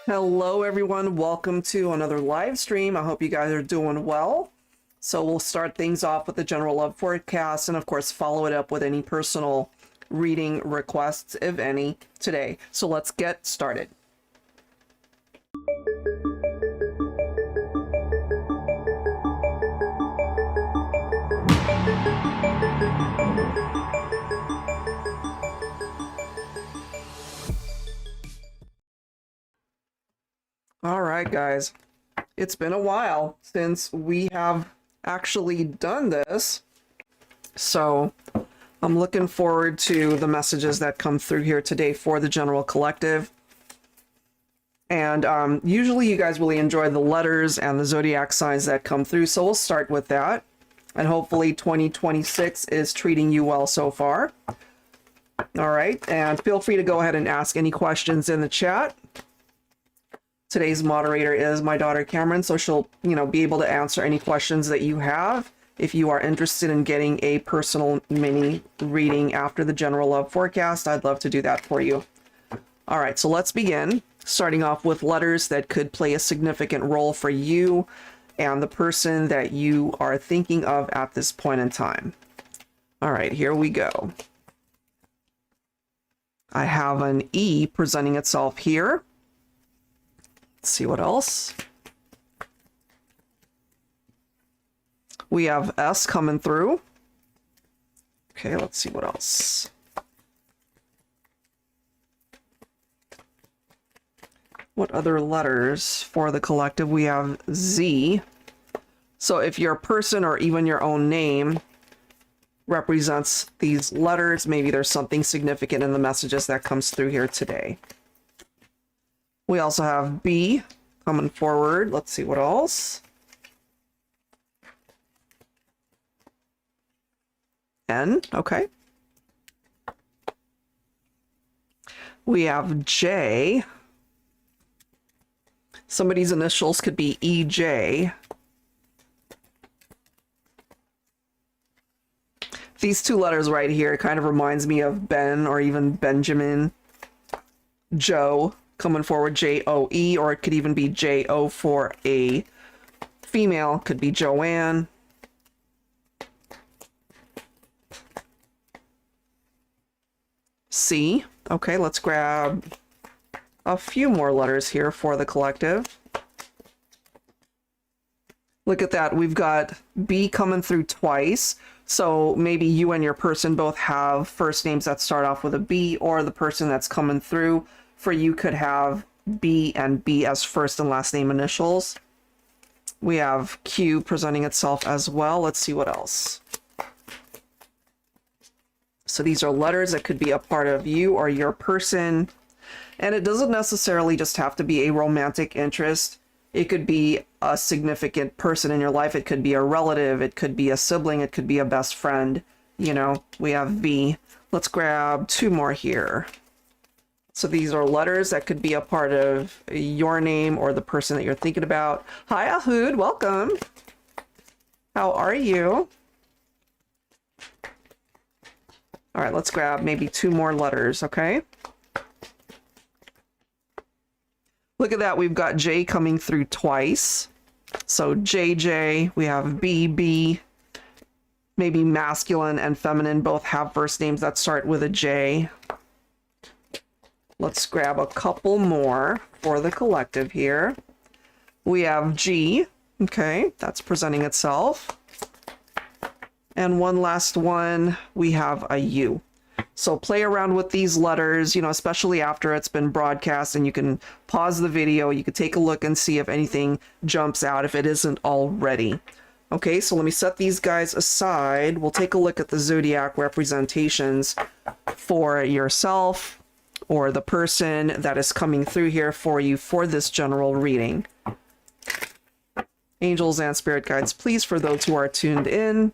Hello everyone, welcome to another live stream. I hope you guys are doing well. So we'll start things off with the general love forecast and of course follow it up with any personal reading requests, if any, today. So let's get started. All right, guys, it's been a while since we have actually done this, so I'm looking forward to the messages that come through here today for the general collective. And usually you guys really enjoy the letters and the zodiac signs that come through, so we'll start with that. And hopefully 2026 is treating you well so far. All right, and feel free to go ahead and ask any questions in the chat. Today's moderator is my daughter Cameron, so she'll, be able to answer any questions that you have. If you are interested in getting a personal mini reading after the general love forecast, I'd love to do that for you. All right, so let's begin. Starting off with letters that could play a significant role for you and the person that you are thinking of at this point in time. All right, here we go. I have an E presenting itself here. Let's see what else. We have S coming through. Okay, let's see what else. What other letters for the collective? We have Z. So if your person or even your own name represents these letters, maybe there's something significant in the messages that comes through here today. We also have B coming forward. Let's see what else. N, okay. We have J. Somebody's initials could be EJ. These two letters right here kind of reminds me of Ben or even Benjamin. Joe coming forward, J-O-E, or it could even be J-O for a female, could be Joanne. C. Okay, let's grab a few more letters here for the collective. Look at that, we've got B coming through twice. So maybe you and your person both have first names that start off with a B, or the person that's coming through for you could have B and B as first and last name initials. We have Q presenting itself as well. Let's see what else. So these are letters that could be a part of you or your person. And it doesn't necessarily just have to be a romantic interest. It could be a significant person in your life. It could be a relative. It could be a sibling. It could be a best friend. We have V. Let's grab two more here. So these are letters that could be a part of your name or the person that you're thinking about. Hi, Ahood. Welcome. How are you? All right, let's grab maybe two more letters, okay? Look at that. We've got J coming through twice. So JJ, we have BB. Maybe masculine and feminine both have first names that start with a J. Let's grab a couple more for the collective here. We have G. Okay, that's presenting itself. And one last one, we have a U. So play around with these letters, especially after it's been broadcast, and you can pause the video. You could take a look and see if anything jumps out, if it isn't already. Okay, so let me set these guys aside. We'll take a look at the zodiac representations for yourself or the person that is coming through here for you for this general reading. Angels and spirit guides, please, for those who are tuned in.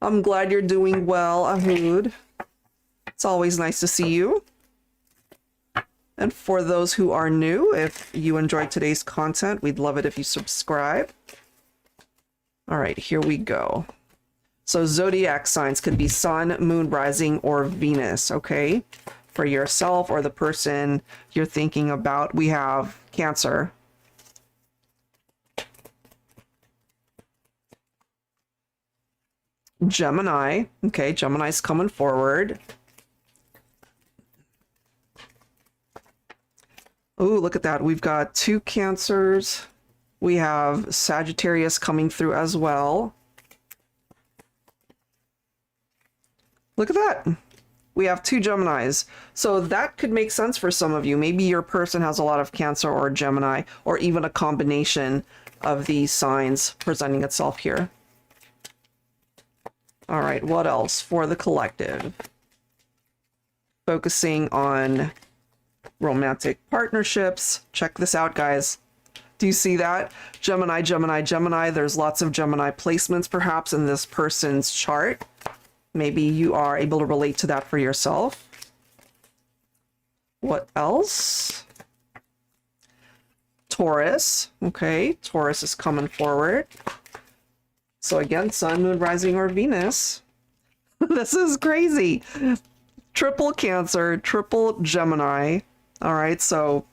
I'm glad you're doing well, Ahood. It's always nice to see you. And for those who are new, if you enjoyed today's content, we'd love it if you subscribe. All right, here we go. So zodiac signs could be Sun, Moon, Rising, or Venus, okay? for yourself or the person you're thinking about. We have Cancer. Gemini. Okay, Gemini's coming forward. Oh, look at that. We've got 2 Cancers. We have Sagittarius coming through as well. Look at that. We have 2 Geminis. So that could make sense for some of you. Maybe your person has a lot of Cancer or Gemini, or even a combination of these signs presenting itself here. All right, what else for the collective? Focusing on romantic partnerships. Check this out, guys. Do you see that? Gemini, Gemini, Gemini. There's lots of Gemini placements perhaps in this person's chart. Maybe you are able to relate to that for yourself. What else? Taurus. Okay, Taurus is coming forward. So again, Sun, Moon, Rising, or Venus. This is crazy. Triple Cancer, triple Gemini. All right, so,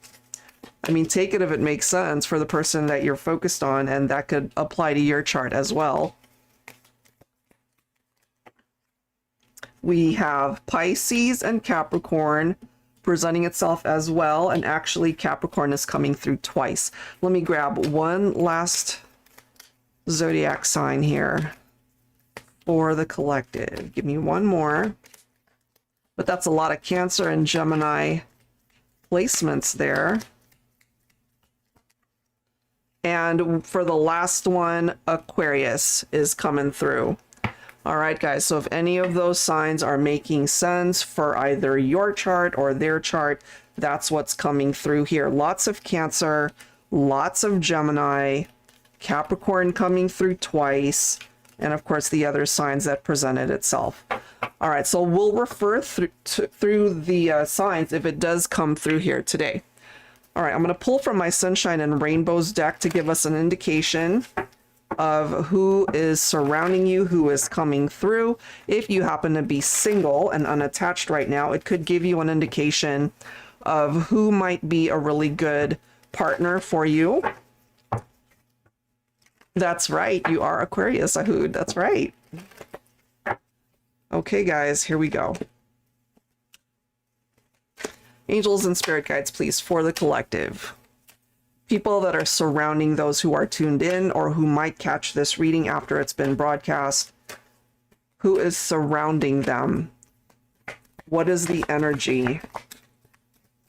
I mean, take it if it makes sense for the person that you're focused on, and that could apply to your chart as well. We have Pisces and Capricorn presenting itself as well, and actually Capricorn is coming through twice. Let me grab one last zodiac sign here for the collective. Give me one more. But that's a lot of Cancer and Gemini placements there. And for the last one, Aquarius is coming through. All right, guys, so if any of those signs are making sense for either your chart or their chart, that's what's coming through here. Lots of Cancer, lots of Gemini, Capricorn coming through twice, and of course the other signs that presented itself. All right, so we'll refer through the signs if it does come through here today. All right, I'm going to pull from my Sunshine and Rainbows deck to give us an indication of who is surrounding you, who is coming through. If you happen to be single and unattached right now, it could give you an indication of who might be a really good partner for you. That's right, you are Aquarius, Ahood. That's right. Okay, guys, here we go. Angels and spirit guides, please, for the collective. People that are surrounding those who are tuned in or who might catch this reading after it's been broadcast. Who is surrounding them? What is the energy?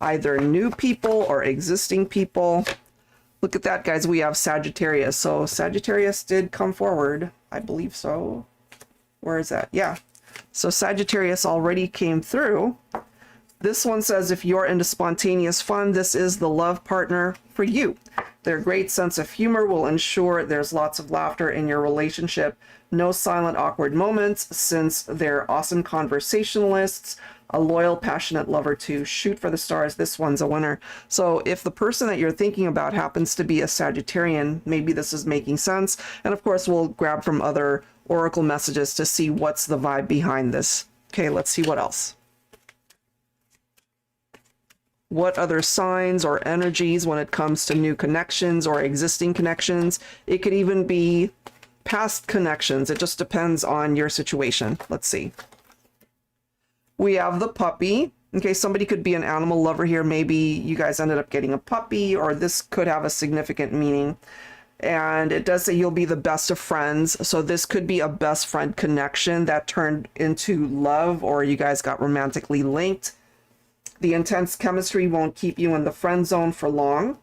Either new people or existing people. Look at that, guys. We have Sagittarius. So Sagittarius did come forward. I believe so. Where is that? Yeah. So Sagittarius already came through. This one says, if you're into spontaneous fun, this is the love partner for you. Their great sense of humor will ensure there's lots of laughter in your relationship. No silent, awkward moments, since they're awesome conversationalists. A loyal, passionate lover to shoot for the stars. This one's a winner. So if the person that you're thinking about happens to be a Sagittarian, maybe this is making sense. And of course, we'll grab from other oracle messages to see what's the vibe behind this. Okay, let's see what else. What other signs or energies when it comes to new connections or existing connections? It could even be past connections. It just depends on your situation. Let's see. We have the puppy. Okay, somebody could be an animal lover here. Maybe you guys ended up getting a puppy, or this could have a significant meaning. And it does say you'll be the best of friends. So this could be a best friend connection that turned into love, or you guys got romantically linked. The intense chemistry won't keep you in the friend zone for long.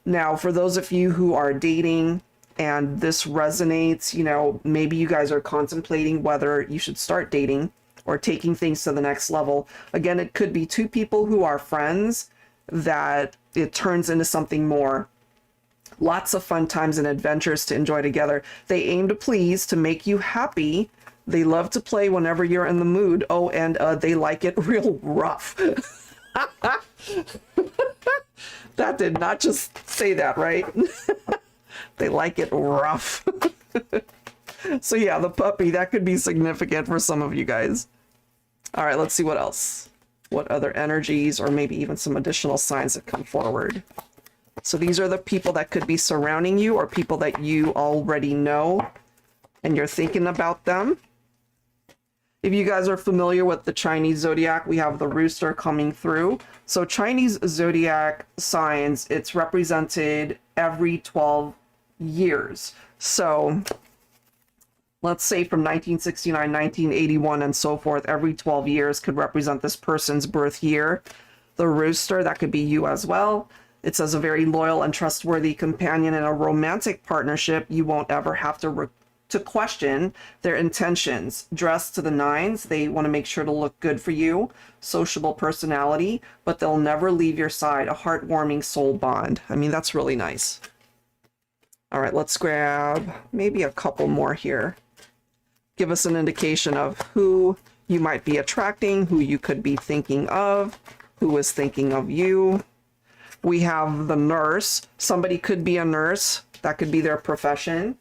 Now, for those of you who are dating and this resonates, you know, maybe you guys are contemplating whether you should start dating or taking things to the next level. Again, it could be two people who are friends that it turns into something more. Lots of fun times and adventures to enjoy together. They aim to please, to make you happy. They love to play whenever you're in the mood. Oh, and they like it real rough. That did not just say that, right? They like it rough. So yeah, the puppy, that could be significant for some of you guys. All right, let's see what else. what other energies or maybe even some additional signs that come forward. So these are the people that could be surrounding you or people that you already know and you're thinking about them. If you guys are familiar with the Chinese zodiac, we have the rooster coming through. So Chinese zodiac signs, it's represented every 12 years. So let's say from 1969, 1981, and so forth, every 12 years could represent this person's birth year. The rooster, that could be you as well. It says a very loyal and trustworthy companion in a romantic partnership. You won't ever have to question their intentions. Dressed to the nines, they want to make sure to look good for you. Sociable personality, but they'll never leave your side. A heartwarming soul bond. I mean, that's really nice. All right, let's grab maybe a couple more here. Give us an indication of who you might be attracting, who you could be thinking of, who is thinking of you. We have the nurse. Somebody could be a nurse. That could be their profession.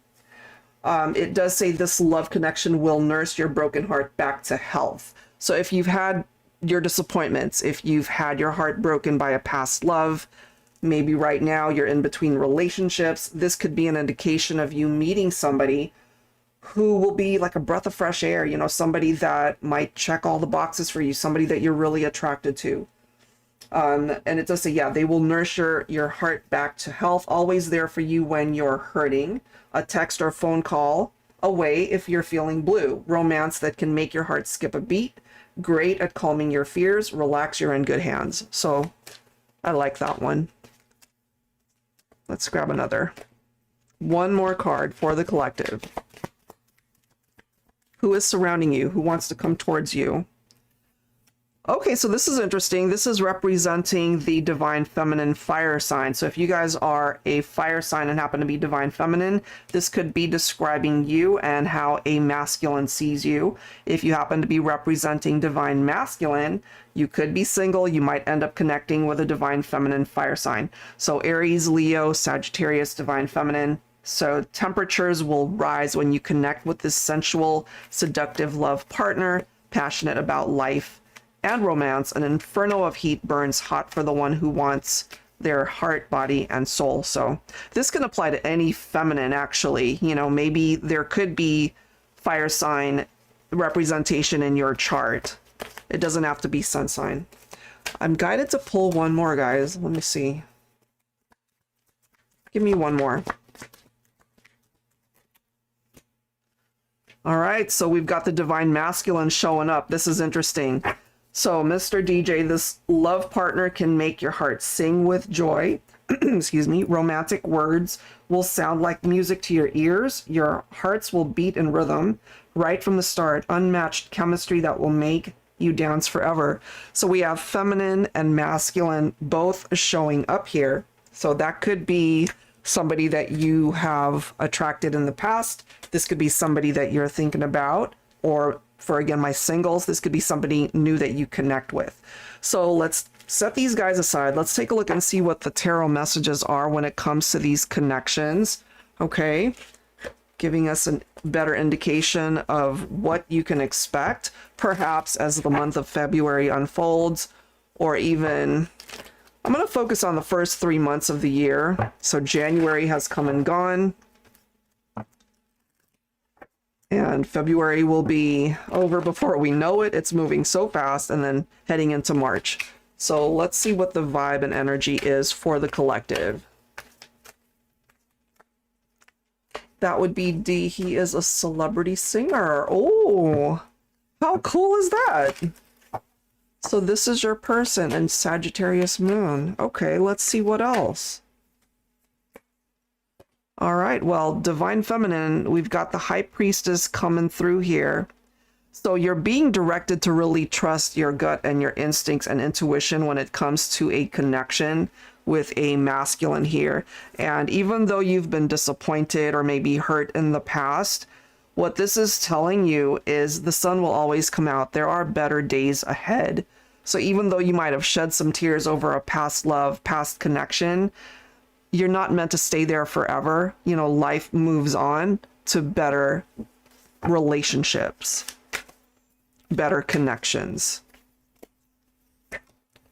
It does say this love connection will nurse your broken heart back to health. So if you've had your disappointments, if you've had your heart broken by a past love, maybe right now you're in between relationships, this could be an indication of you meeting somebody who will be like a breath of fresh air, you know, somebody that might check all the boxes for you, somebody that you're really attracted to. And it does say, yeah, they will nurse your heart back to health, always there for you when you're hurting. A text or phone call away if you're feeling blue. Romance that can make your heart skip a beat. Great at calming your fears. Relax, you're in good hands. So I like that one. Let's grab another. One more card for the collective. Who is surrounding you? Who wants to come towards you? Okay, so this is interesting. This is representing the divine feminine fire sign. So if you guys are a fire sign and happen to be divine feminine, this could be describing you and how a masculine sees you. If you happen to be representing divine masculine, you could be single. You might end up connecting with a divine feminine fire sign. So Aries, Leo, Sagittarius, divine feminine. So temperatures will rise when you connect with this sensual, seductive love partner, passionate about life and romance. An inferno of heat burns hot for the one who wants their heart, body, and soul. So this can apply to any feminine, actually. You know, maybe there could be fire sign representation in your chart. It doesn't have to be sun sign. I'm guided to pull one more, guys. Let me see. Give me one more. All right, so we've got the divine masculine showing up. This is interesting. So, Mr. DJ, this love partner can make your heart sing with joy. Excuse me. Romantic words will sound like music to your ears. Your hearts will beat in rhythm right from the start. Unmatched chemistry that will make you dance forever. So we have feminine and masculine both showing up here. So that could be somebody that you have attracted in the past. This could be somebody that you're thinking about, or for, again, my singles, this could be somebody new that you connect with. So let's set these guys aside. Let's take a look and see what the tarot messages are when it comes to these connections. Okay. Giving us a better indication of what you can expect, perhaps as the month of February unfolds, or even, I'm going to focus on the first 3 months of the year. So January has come and gone. And February will be over before we know it. It's moving so fast, and then heading into March. So let's see what the vibe and energy is for the collective. That would be D. He is a celebrity singer. Oh, how cool is that? So this is your person in Sagittarius moon. Okay, let's see what else. All right, well, divine feminine, we've got the high priestess coming through here. So you're being directed to really trust your gut and your instincts and intuition when it comes to a connection with a masculine here. And even though you've been disappointed or maybe hurt in the past, what this is telling you is the sun will always come out. There are better days ahead. So even though you might have shed some tears over a past love, past connection, you're not meant to stay there forever. You know, life moves on to better relationships, better connections.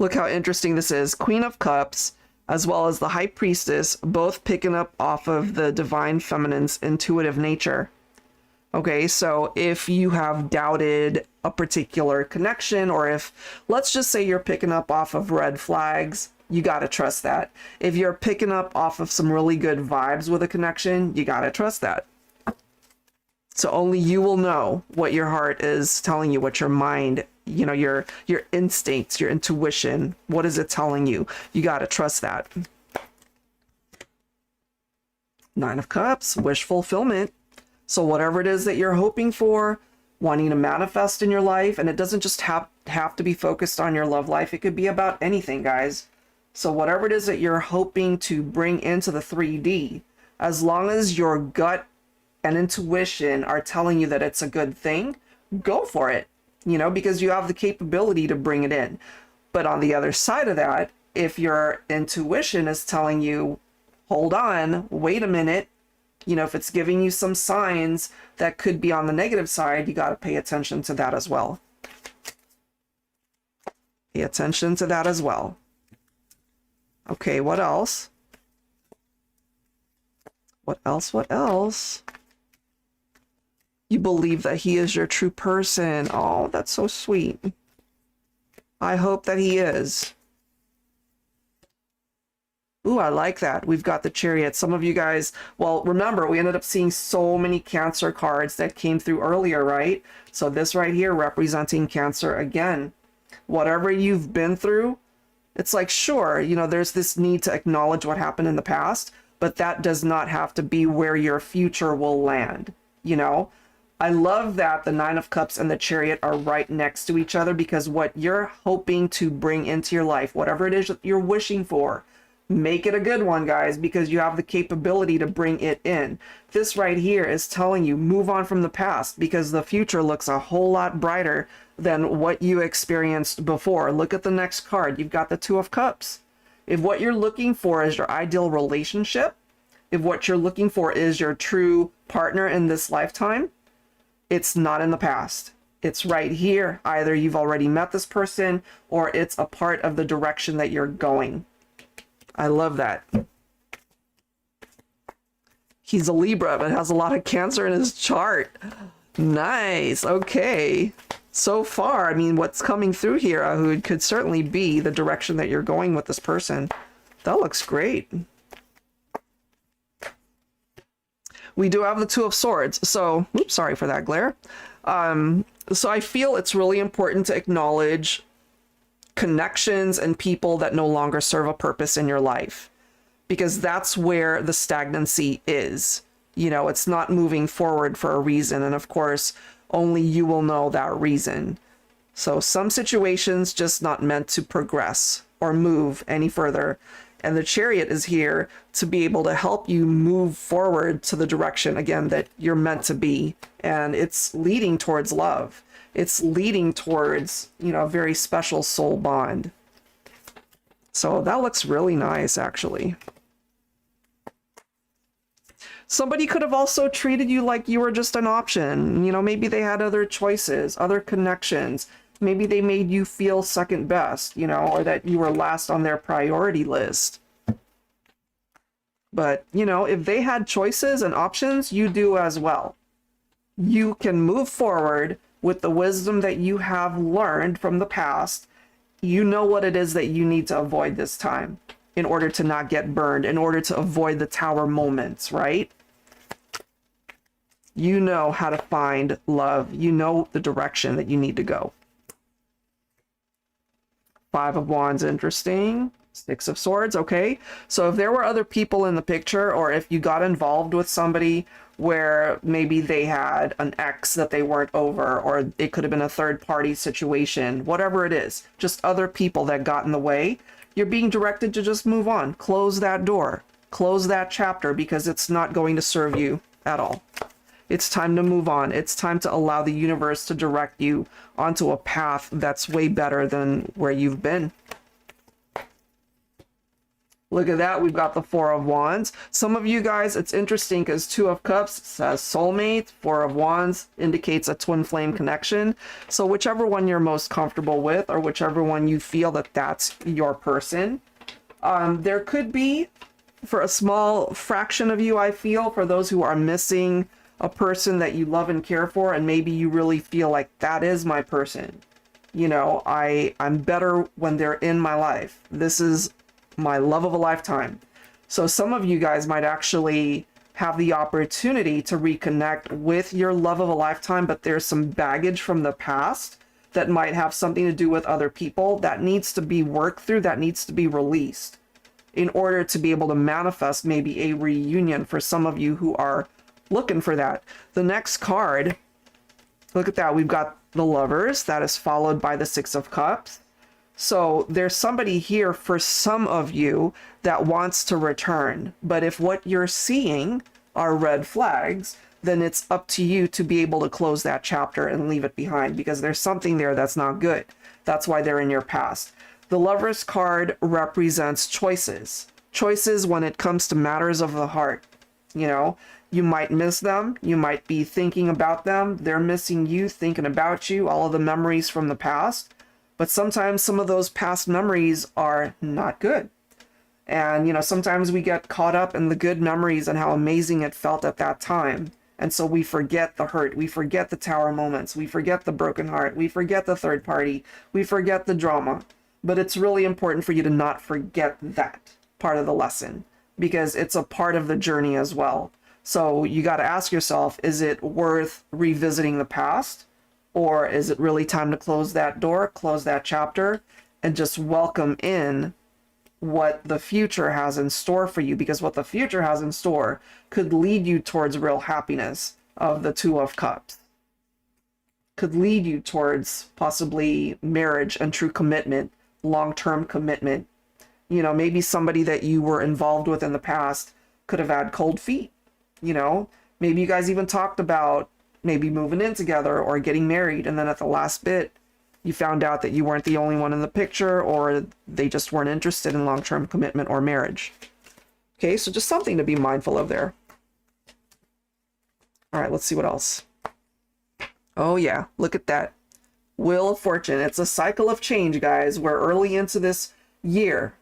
Look how interesting this is. Queen of Cups, as well as the High Priestess, both picking up off of the Divine Feminine's intuitive nature. Okay, so if you have doubted a particular connection, or if, let's just say you're picking up off of red flags, you gotta trust that. If you're picking up off of some really good vibes with a connection, you gotta trust that. So only you will know what your heart is telling you, what your mind, you know, your instincts, your intuition, what is it telling you? You gotta trust that. Nine of Cups, wish fulfillment. So whatever it is that you're hoping for, wanting to manifest in your life, and it doesn't just have to be focused on your love life. It could be about anything, guys. So whatever it is that you're hoping to bring into the 3D, as long as your gut and intuition are telling you that it's a good thing, go for it, you know, because you have the capability to bring it in. But on the other side of that, if your intuition is telling you, hold on, wait a minute, you know, if it's giving you some signs that could be on the negative side, you got to pay attention to that as well. Pay attention to that as well. Okay, what else? What else? What else? You believe that he is your true person. Oh, that's so sweet. I hope that he is. Ooh, I like that. We've got the Chariot. Some of you guys, well, remember, we ended up seeing so many Cancer cards that came through earlier, right? So this right here representing Cancer again. Whatever you've been through, it's like, sure, you know, there's this need to acknowledge what happened in the past, but that does not have to be where your future will land, you know? I love that the Nine of Cups and the Chariot are right next to each other, because what you're hoping to bring into your life, whatever it is that you're wishing for, make it a good one, guys, because you have the capability to bring it in. This right here is telling you, move on from the past, because the future looks a whole lot brighter than what you experienced before. Look at the next card. You've got the Two of Cups. If what you're looking for is your ideal relationship, if what you're looking for is your true partner in this lifetime, it's not in the past. It's right here. Either you've already met this person, or it's a part of the direction that you're going. I love that. He's a Libra, but has a lot of Cancer in his chart. Nice. Okay. So far, I mean, what's coming through here, Ahud, could certainly be the direction that you're going with this person. That looks great. We do have the Two of Swords. So, oops, sorry for that glare. So I feel it's really important to acknowledge connections and people that no longer serve a purpose in your life, because that's where the stagnancy is. You know, it's not moving forward for a reason, and of course only you will know that reason. So some situations just not meant to progress or move any further, and the Chariot is here to be able to help you move forward to the direction again that you're meant to be, and it's leading towards love. It's leading towards, you know, a very special soul bond. So that looks really nice, actually. Somebody could have also treated you like you were just an option. You know, maybe they had other choices, other connections. Maybe they made you feel second best, you know, or that you were last on their priority list. But, you know, if they had choices and options, you do as well. You can move forward with the wisdom that you have learned from the past. You know what it is that you need to avoid this time in order to not get burned, in order to avoid the tower moments, right? You know how to find love. You know the direction that you need to go. Five of Wands, interesting. Six of Swords, okay. So if there were other people in the picture, or if you got involved with somebody where maybe they had an ex that they weren't over, or it could have been a third-party situation, whatever it is, just other people that got in the way, you're being directed to just move on. Close that door. Close that chapter, because it's not going to serve you at all. It's time to move on. It's time to allow the universe to direct you onto a path that's way better than where you've been. Look at that. We've got the Four of Wands. Some of you guys, it's interesting because Two of Cups says soulmate. Four of Wands indicates a twin flame connection. So whichever one you're most comfortable with, or whichever one you feel that that's your person. There could be, for a small fraction of you, I feel, for those who are missing a person that you love and care for, and maybe you really feel like that is my person. You know, I'm better when they're in my life. This is my love of a lifetime. So some of you guys might actually have the opportunity to reconnect with your love of a lifetime, but there's some baggage from the past that might have something to do with other people that needs to be worked through, that needs to be released in order to be able to manifest maybe a reunion for some of you who are looking for that. The next card, look at that. We've got the Lovers. That is followed by the Six of Cups. So there's somebody here for some of you that wants to return. But if what you're seeing are red flags, then it's up to you to be able to close that chapter and leave it behind, because there's something there that's not good. That's why they're in your past. The Lovers card represents choices. Choices when it comes to matters of the heart. You know, you might miss them. You might be thinking about them. They're missing you, thinking about you, all of the memories from the past. But sometimes some of those past memories are not good. And, you know, sometimes we get caught up in the good memories and how amazing it felt at that time. And so we forget the hurt. We forget the tower moments. We forget the broken heart. We forget the third party. We forget the drama. But it's really important for you to not forget that part of the lesson, because it's a part of the journey as well. So you got to ask yourself, is it worth revisiting the past? Or is it really time to close that door, close that chapter, and just welcome in what the future has in store for you? Because what the future has in store could lead you towards real happiness of the Two of Cups. Could lead you towards possibly marriage and true commitment, long-term commitment. You know, maybe somebody that you were involved with in the past could have had cold feet. You know, maybe you guys even talked about maybe moving in together or getting married, and then at the last bit you found out that you weren't the only one in the picture, or they just weren't interested in long-term commitment or marriage. Okay, so just something to be mindful of there. All right, let's see what else. Oh yeah, look at that. Wheel of Fortune. It's a cycle of change, guys. We're early into this year,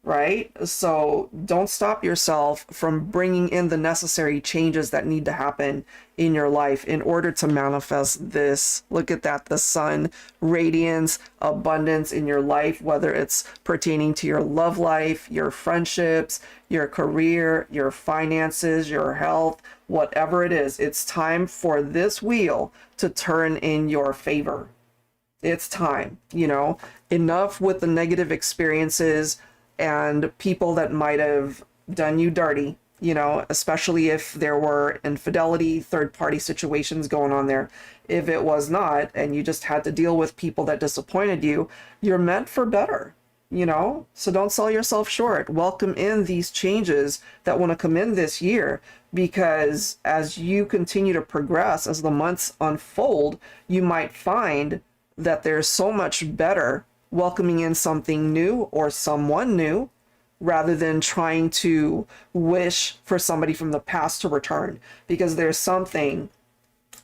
right? So don't stop yourself from bringing in the necessary changes that need to happen in your life in order to manifest this. Look at that, the sun, radiance, abundance in your life, whether it's pertaining to your love life, your friendships, your career, your finances, your health, whatever it is. It's time for this wheel to turn in your favor. It's time, you know, enough with the negative experiences and people that might have done you dirty, you know, especially if there were infidelity, third-party situations going on there. If it was not, and you just had to deal with people that disappointed you, you're meant for better, you know? So don't sell yourself short. Welcome in these changes that want to come in this year, because as you continue to progress, as the months unfold, you might find that there's so much better welcoming in something new or someone new, rather than trying to wish for somebody from the past to return, because there's something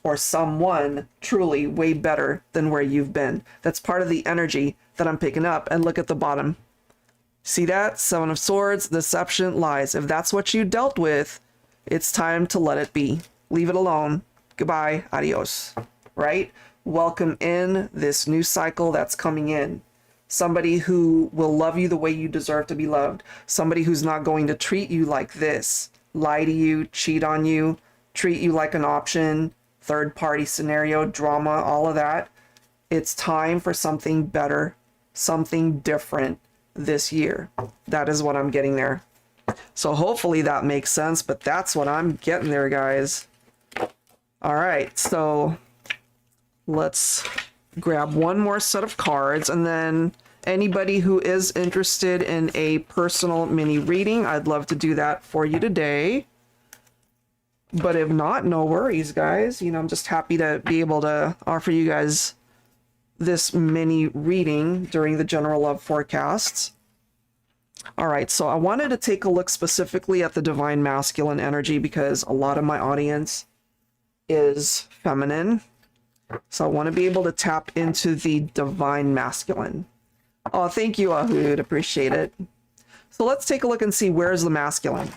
or someone truly way better than where you've been. That's part of the energy that I'm picking up. And look at the bottom. See that? Seven of Swords, deception, lies. If that's what you dealt with, it's time to let it be. Leave it alone. Goodbye. Adios. Right? Welcome in this new cycle that's coming in. Somebody who will love you the way you deserve to be loved. Somebody who's not going to treat you like this. Lie to you, cheat on you, treat you like an option, third party scenario, drama, all of that. It's time for something better, something different this year. That is what I'm getting there. So hopefully that makes sense, but that's what I'm getting there, guys. All right, so let's grab one more set of cards, and then anybody who is interested in a personal mini reading, I'd love to do that for you today. But if not, no worries, guys. You know, I'm just happy to be able to offer you guys this mini reading during the general love forecasts. All right, so I wanted to take a look specifically at the divine masculine energy because a lot of my audience is feminine. So I want to be able to tap into the divine masculine. Oh, thank you, Ahood. Appreciate it. So let's take a look and see where's the masculine.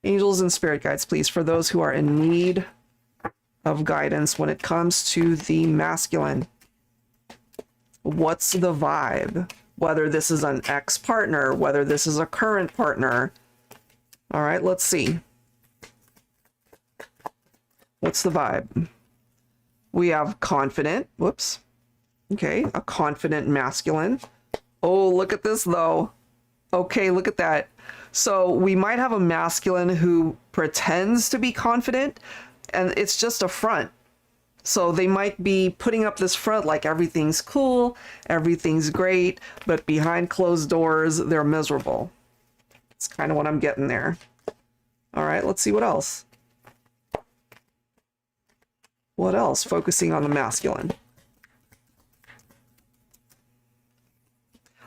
Angels and spirit guides, please, for those who are in need of guidance when it comes to the masculine. What's the vibe? Whether this is an ex-partner, whether this is a current partner. All right, let's see. What's the vibe? We have confident. Whoops. Okay, a confident masculine. Oh, look at this, though. Okay, look at that. So we might have a masculine who pretends to be confident, and it's just a front. So they might be putting up this front like everything's cool, everything's great, but behind closed doors, they're miserable. It's kind of what I'm getting there. All right, let's see what else. What else? Focusing on the masculine.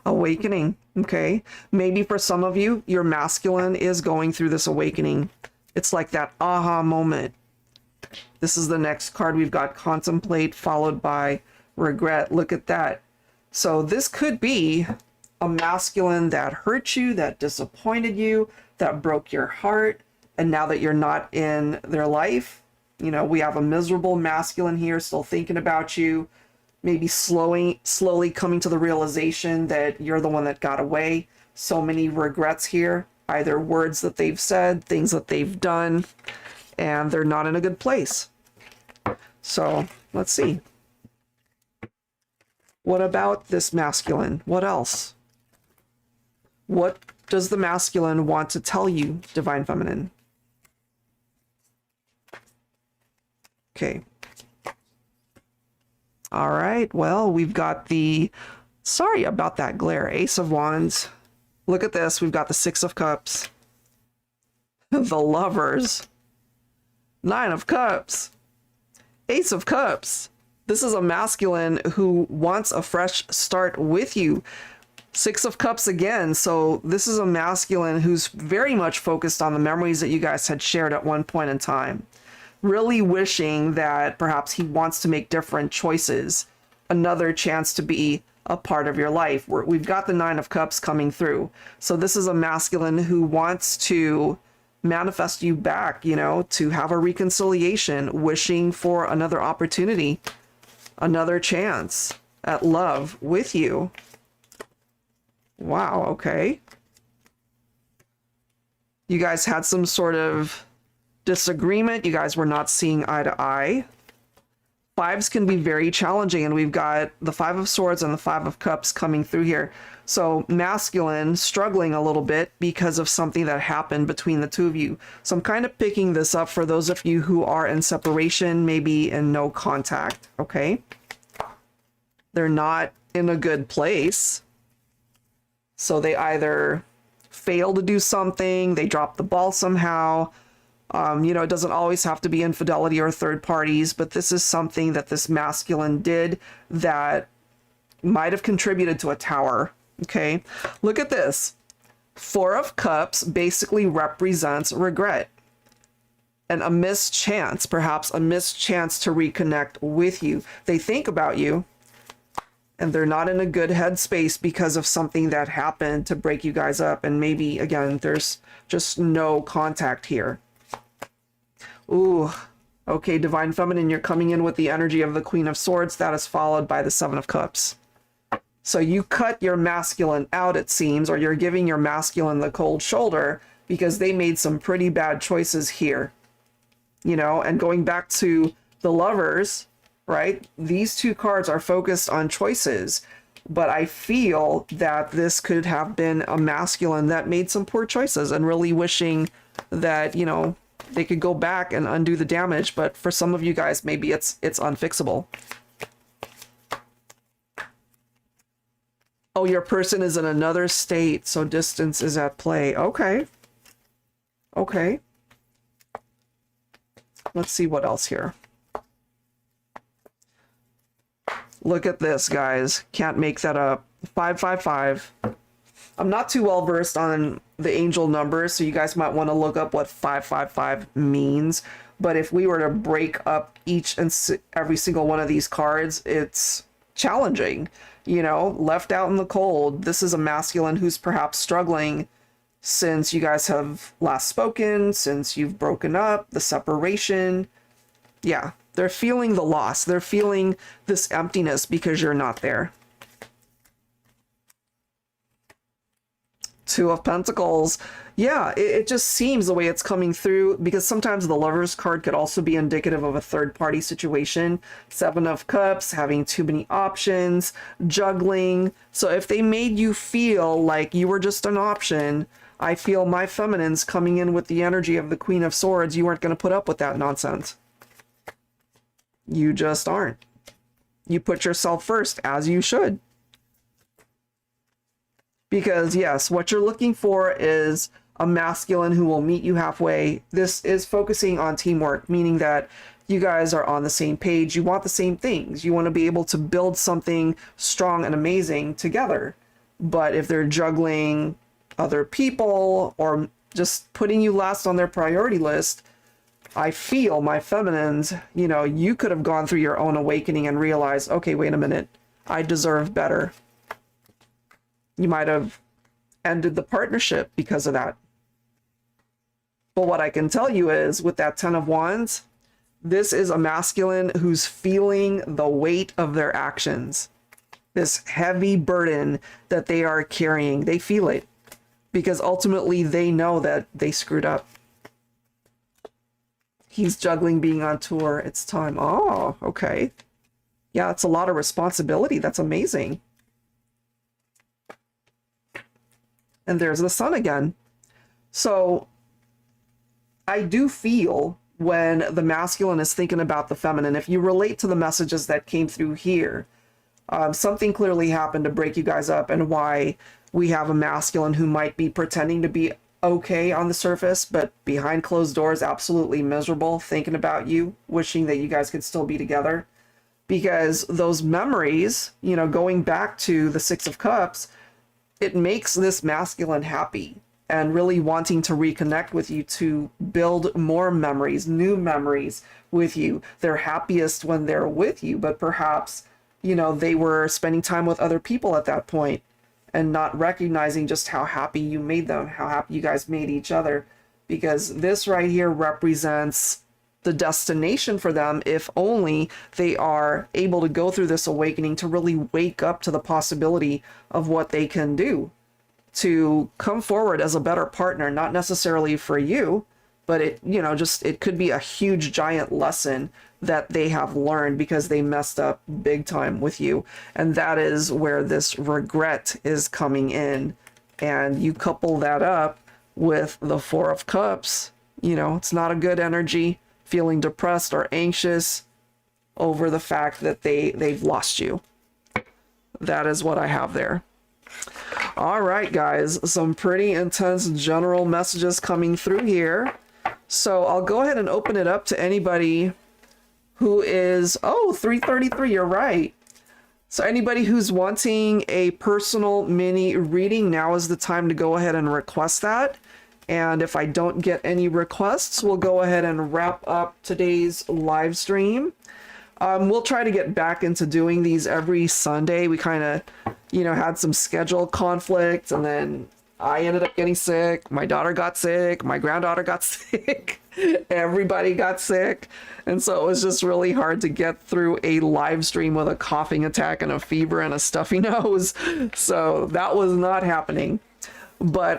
Awakening. Okay. Maybe for some of you, your masculine is going through this awakening. It's like that aha moment. This is the next card we've got, contemplate, followed by regret. Look at that. So this could be a masculine that hurt you, that disappointed you, that broke your heart. And now that you're not in their life, you know, we have a miserable masculine here still thinking about you, maybe slowly coming to the realization that you're the one that got away. So many regrets here, either words that they've said, things that they've done, and they're not in a good place. So let's see. What about this masculine? What else? What does the masculine want to tell you, divine feminine? Okay. All right, well, we've got the, sorry about that glare, Ace of Wands. Look at this, we've got the Six of Cups, the Lovers, Nine of Cups, Ace of Cups. This is a masculine who wants a fresh start with you. Six of Cups again, so this is a masculine who's very much focused on the memories that you guys had shared at one point in time. Really wishing that perhaps he wants to make different choices, another chance to be a part of your life. We've got the Nine of Cups coming through. So this is a masculine who wants to manifest you back, you know, to have a reconciliation, wishing for another opportunity, another chance at love with you. Wow, okay. You guys had some sort of disagreement. You guys were not seeing eye to eye. Fives can be very challenging, and we've got the Five of Swords and the Five of Cups coming through here. So masculine struggling a little bit because of something that happened between the two of you. So I'm kind of picking this up for those of you who are in separation, maybe in no contact, okay? They're not in a good place. So they either fail to do something, they drop the ball somehow. You know, it doesn't always have to be infidelity or third parties, but this is something that this masculine did that might have contributed to a tower. Okay, look at this. Four of Cups basically represents regret and a missed chance, perhaps a missed chance to reconnect with you. They think about you and they're not in a good headspace because of something that happened to break you guys up. And maybe, again, there's just no contact here. Ooh, okay, Divine Feminine, you're coming in with the energy of the Queen of Swords. That is followed by the Seven of Cups. So you cut your masculine out, it seems, or you're giving your masculine the cold shoulder because they made some pretty bad choices here. You know, and going back to the Lovers, right? These two cards are focused on choices, but I feel that this could have been a masculine that made some poor choices and really wishing that, you know, they could go back and undo the damage, but for some of you guys, maybe it's unfixable. Oh, your person is in another state, so distance is at play. Okay. Okay. Let's see what else here. Look at this, guys. Can't make that up. 555. I'm not too well versed on the angel numbers, so you guys might want to look up what 555 means. But if we were to break up each and every single one of these cards, it's challenging, you know, left out in the cold. This is a masculine who's perhaps struggling since you guys have last spoken, since you've broken up, the separation. Yeah, they're feeling the loss. They're feeling this emptiness because you're not there. Two of Pentacles. Yeah, it just seems the way it's coming through, because sometimes the Lover's card could also be indicative of a third-party situation. Seven of Cups, having too many options, juggling. So if they made you feel like you were just an option, I feel my feminines coming in with the energy of the Queen of Swords, you aren't going to put up with that nonsense. You just aren't. You put yourself first, as you should. Because yes, what you're looking for is a masculine who will meet you halfway. This is focusing on teamwork, meaning that you guys are on the same page. You want the same things. You want to be able to build something strong and amazing together. But if they're juggling other people or just putting you last on their priority list, I feel my feminines, you know, you could have gone through your own awakening and realized, okay, wait a minute, I deserve better. You might have ended the partnership because of that. But what I can tell you is, with that Ten of Wands, this is a masculine who's feeling the weight of their actions. This heavy burden that they are carrying, they feel it. Because ultimately they know that they screwed up. He's juggling being on tour. It's time. Oh, okay. Yeah, it's a lot of responsibility. That's amazing. And there's the Sun again. So I do feel when the masculine is thinking about the feminine, if you relate to the messages that came through here, something clearly happened to break you guys up, and why we have a masculine who might be pretending to be okay on the surface, but behind closed doors, absolutely miserable, thinking about you, wishing that you guys could still be together. Because those memories, you know, going back to the Six of Cups, it makes this masculine happy and really wanting to reconnect with you to build more memories, new memories with you. They're happiest when they're with you, but perhaps, you know, they were spending time with other people at that point and not recognizing just how happy you made them, how happy you guys made each other. Because this right here represents the destination for them, if only they are able to go through this awakening to really wake up to the possibility of what they can do to come forward as a better partner, not necessarily for you, but it, you know, just, it could be a huge giant lesson that they have learned because they messed up big time with you. And that is where this regret is coming in. And you couple that up with the Four of Cups, you know, it's not a good energy, feeling depressed or anxious over the fact that they've lost you. That is what I have there. All right, guys, some pretty intense general messages coming through here. So I'll go ahead and open it up to anybody who is, oh, 333, you're right. So anybody who's wanting a personal mini reading, now is the time to go ahead and request that. And if I don't get any requests, we'll go ahead and wrap up today's live stream. We'll try to get back into doing these every Sunday. We kind of, you know, had some schedule conflict, and then I ended up getting sick. My daughter got sick. My granddaughter got sick. Everybody got sick. And so it was just really hard to get through a live stream with a coughing attack and a fever and a stuffy nose. So that was not happening. But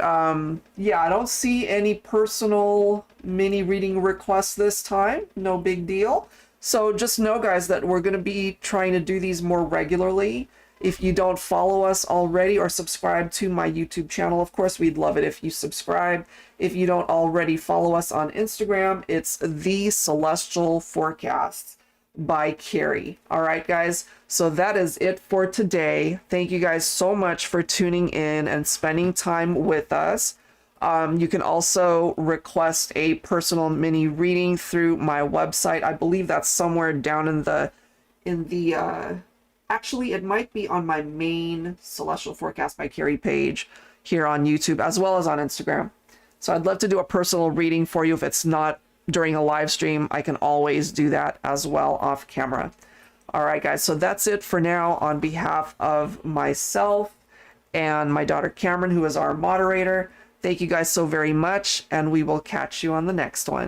yeah, I don't see any personal mini reading requests this time. No big deal. So just know, guys, that we're going to be trying to do these more regularly. If you don't follow us already or subscribe to my YouTube channel, of course, we'd love it if you subscribe. If you don't already follow us on Instagram, it's The Celestial Forecast by Carrie. All right, guys. So that is it for today. Thank you guys so much for tuning in and spending time with us. You can also request a personal mini reading through my website. I believe that's somewhere down in the actually, it might be on my main Celestial Forecast by Carrie page here on YouTube as well as on Instagram. So I'd love to do a personal reading for you. If it's not during a live stream, I can always do that as well off camera. All right, guys, so that's it for now on behalf of myself and my daughter Cameron, who is our moderator. Thank you guys so very much, and we will catch you on the next one.